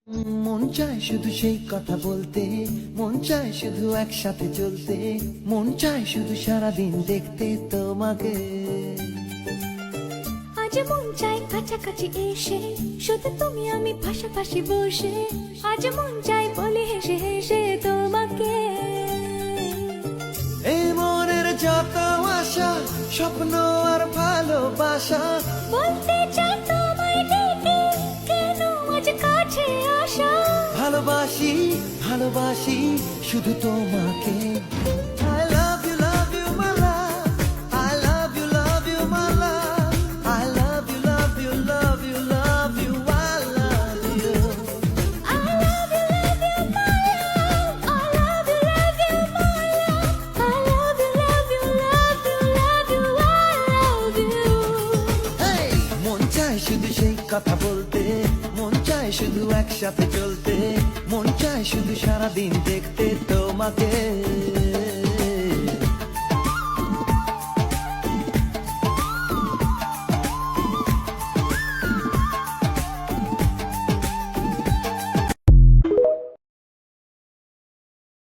মন চায় শুধু সেই কথা বলতে, মন চায় শুধু একসাথে চলতে, মন চায় শুধু সারাদিন দেখতে তোমাকে। আজ মন চাই কাছাকাছি এসে, শুধু তুমি আমি পাশাপাশি বসে, আজ মন চাই বলে হেসে হেসে তোমাকে। এই মনের যত আশা, স্বপ্ন আর ভালোবাসা, বলতে চাই তোমায় ডেকে, কেন আজ কাছে আসা। ভালোবাসি ভালোবাসি শুধু তোমাকে। I love you my love, I love you my love, I love you love you love you love you, I love you. I love you my love, I love you my love, I love you love you love you love you, I love you. Hey! মন চায় শুধু সেই কথা বলতে, মন চায় শুধু একসাথে চলতে, মন চায় শুধু সারাদিন দেখতে তোমাকে।